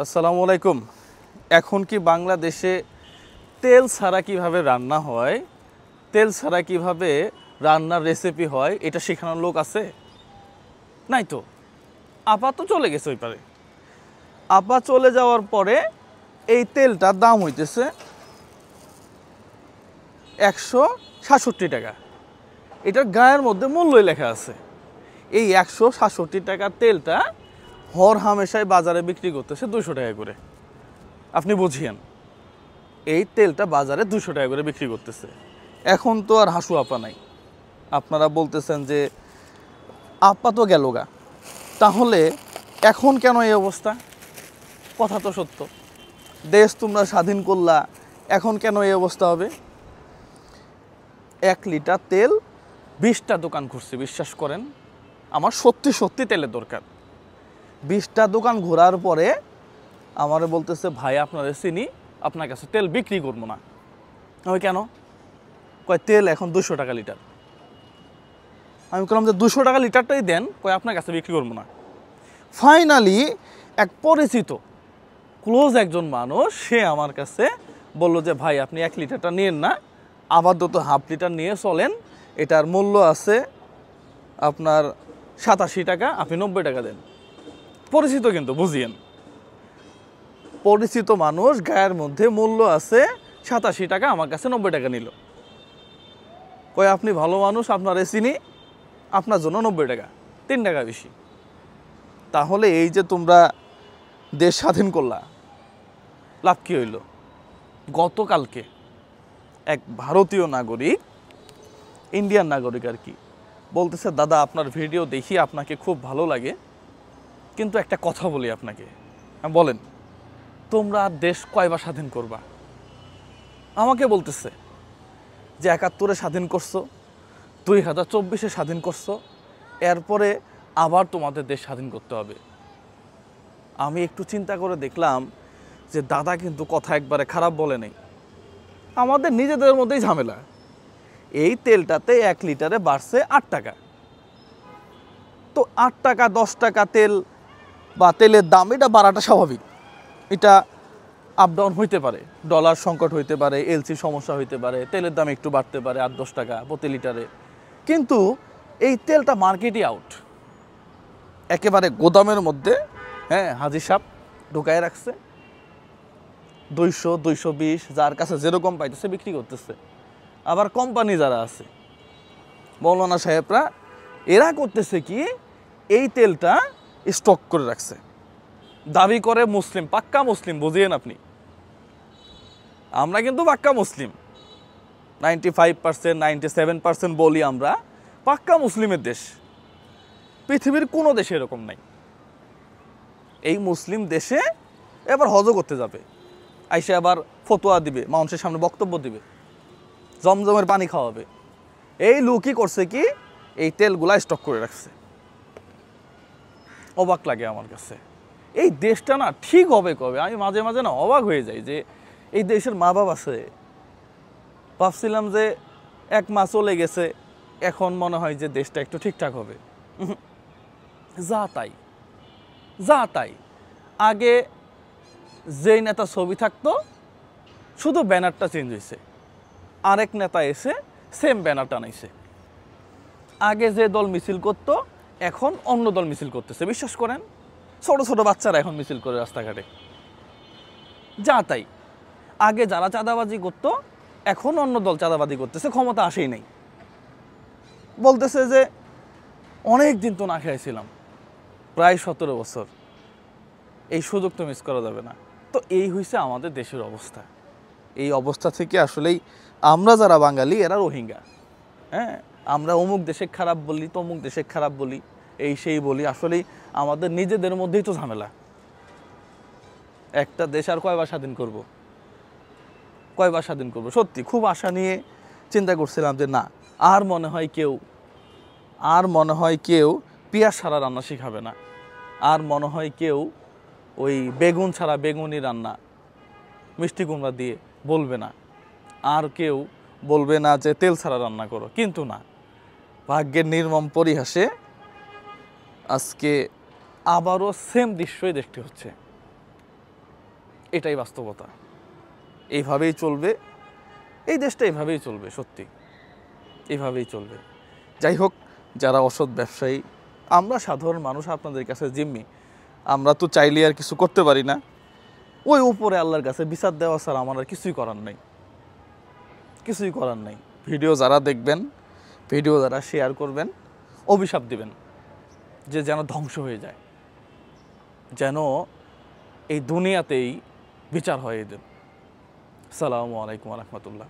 আসসালামু আলাইকুম। এখন কি বাংলাদেশে তেল ছাড়া কিভাবে রান্না হয়, তেল ছাড়া কিভাবে রান্নার রেসিপি হয় এটা শেখানোর লোক আছে? নাই তো। আপা তো চলে গেছে ওই পারে। আপা চলে যাওয়ার পরে এই তেলটার দাম হইতেছে 167 টাকা। এটার গায়ের মধ্যে মূল্যই লেখা আছে। এই 167 টাকার তেলটা হর হামেশাই বাজারে বিক্রি করতেছে 200 টাকা করে। আপনি বুঝিয়েন, এই তেলটা বাজারে 200 টাকা করে বিক্রি করতেছে। এখন তো আর হাসু আপা নাই। আপনারা বলতেছেন যে আপা তো গেল গা, তাহলে এখন কেন এই অবস্থা? কথা তো সত্য, দেশ তোমরা স্বাধীন করলা, এখন কেন এই অবস্থা হবে? 1 লিটার তেল 20টা দোকান ঘুরছে, বিশ্বাস করেন। আমার সত্যি সত্যি তেলের দরকার। 20টা দোকান ঘোরার পরে আমারে বলতেছে, ভাই আপনারে চিনি, আপনার কাছে তেল বিক্রি করবো না। আমি কেন? কয় তেল এখন 200 টাকা লিটার। আমি বললাম যে 200 টাকা লিটারটাই দেন, কয় আপনার কাছে বিক্রি করবো না। ফাইনালি এক পরিচিত ক্লোজ একজন মানুষ, সে আমার কাছে বলল যে ভাই আপনি 1 লিটারটা নিয়েন না, আপাতত হাফ লিটার নিয়ে চলেন, এটার মূল্য আছে আপনার 87 টাকা, আপনি 90 টাকা দেন। পরিচিত কিন্তু, বুঝিয়েন, পরিচিত মানুষ, গায়ের মধ্যে মূল্য আছে 87 টাকা, আমার কাছে 90 টাকা নিল। কয় আপনি ভালো মানুষ, আপনার চিনি, আপনার জন্য 90 টাকা, 3 টাকা বেশি। তাহলে এই যে তোমরা দেশ স্বাধীন করলা, লাভ কী হইল? গতকালকে এক ভারতীয় নাগরিক, ইন্ডিয়ান নাগরিক আর কি, বলতেছে দাদা আপনার ভিডিও দেখি, আপনাকে খুব ভালো লাগে, কিন্তু একটা কথা বলি আপনাকে। বলেন, তোমরা দেশ কয়বার স্বাধীন করবা? আমাকে বলতেছে যে 71-এ স্বাধীন করছো, 2024-এ স্বাধীন করছো, এরপরে আবার তোমাদের দেশ স্বাধীন করতে হবে। আমি একটু চিন্তা করে দেখলাম যে দাদা কিন্তু কথা একবারে খারাপ বলে নেই, আমাদের নিজেদের মধ্যেই ঝামেলা। এই তেলটাতে 1 লিটারে বাড়ছে 8 টাকা। তো 8 টাকা 10 টাকা তেল বা তেলের দাম, এটা বাড়াটা স্বাভাবিক। এটা আপ ডাউন হইতে পারে, ডলার সংকট হইতে পারে, এলসি সমস্যা হইতে পারে, তেলের দাম একটু বাড়তে পারে 8-10 টাকা প্রতি লিটারে। কিন্তু এই তেলটা মার্কেটই আউট, একেবারে গোদামের মধ্যে, হ্যাঁ, হাজি সাহেব ঢুকায় রাখছে। 200, 220 যার কাছে যেরকম পাইতেছে বিক্রি করতেছে। আবার কোম্পানি যারা আছে, মৌলানা সাহেবরা, এরা করতেছে কি, এই তেলটা স্টক করে রাখছে। দাবি করে মুসলিম, পাক্কা মুসলিম, বুঝিয়েন আপনি। আমরা কিন্তু পাক্কা মুসলিম, 95%, 97% বলি আমরা, পাক্কা মুসলিমের দেশ। পৃথিবীর কোনো দেশে এরকম নাই। এই মুসলিম দেশে এবার হজও করতে যাবে, আইসে আবার ফতোয়া দিবে, মানুষের সামনে বক্তব্য দিবে, জমজমের পানি খাওয়াবে। এই লোকই করছে কি, এই তেলগুলা স্টক করে রাখছে। অবাক লাগে আমার কাছে। এই দেশটা না ঠিক হবে কবে? আমি মাঝে মাঝে না অবাক হয়ে যাই যে এই দেশের মা বাপ আছে। ভাবছিলাম যে 1 মাস চলে গেছে, এখন মনে হয় যে দেশটা একটু ঠিকঠাক হবে। যা তাই, যা তাই। আগে যেই নেতা ছবি থাকতো, শুধু ব্যানারটা চেঞ্জ হয়েছে, আরেক নেতা এসে সেম ব্যানার টানাইছে। আগে যে দল মিছিল করতো, এখন অন্য দল মিছিল করতেছে, বিশ্বাস করেন। ছোট ছোট বাচ্চারা এখন মিছিল করে রাস্তাঘাটে, যা তাই। আগে যারা চাঁদাবাজি করতো, এখন অন্য দল চাঁদাবাজি করতেছে, ক্ষমতা আসেই নাই। বলতেছে যে অনেক দিন তো না খেয়েছিলাম, প্রায় 17 বছর, এই সুযোগ তো মিস করা যাবে না। তো এই হয়েছে আমাদের দেশের অবস্থা। এই অবস্থা থেকে আসলেই আমরা যারা বাঙালি, এরা রোহিঙ্গা। হ্যাঁ, আমরা অমুক দেশে খারাপ বলি, তমুক দেশে খারাপ বলি, এই সেই বলি, আসলেই আমাদের নিজেদের মধ্যেই তো ঝামেলা। একটা দেশ আর কয়বার স্বাধীন করব? কয়বার স্বাধীন করব? সত্যি খুব আশা নিয়ে চিন্তা করছিলাম যে না, আর মনে হয় কেউ পেঁয়াজ ছাড়া রান্না শিখাবে না, আর মনে হয় কেউ ওই বেগুন ছাড়া বেগুনি রান্না মিষ্টি কুমড়া দিয়ে বলবে না, আর কেউ বলবে না যে তেল ছাড়া রান্না করো। কিন্তু না, ভাগ্যের নির্মম পরিহাসে আজকে আবারও সেম দৃশ্যই দেখতে হচ্ছে। এটাই বাস্তবতা। এইভাবেই চলবে, এই দেশটা এইভাবেই চলবে, সত্যি এইভাবেই চলবে। যাই হোক, যারা অসৎ ব্যবসায়ী, আমরা সাধারণ মানুষ আপনাদের কাছে জিম্মি, আমরা তো চাইলে আর কিছু করতে পারি না। ওই উপরে আল্লাহর কাছে বিচার দেওয়া ছাড়া আমার আর কিছুই করার নাই, কিছুই করার নাই। ভিডিও যারা দেখবেন, ভিডিও যারা শেয়ার করবেন, অভিশাপ দিবেন যে যেন ধ্বংস হয়ে যায়, যেন এই দুনিয়াতেই বিচার হয়ে দেন। আসসালামু আলাইকুম রহমতুল্লাহ।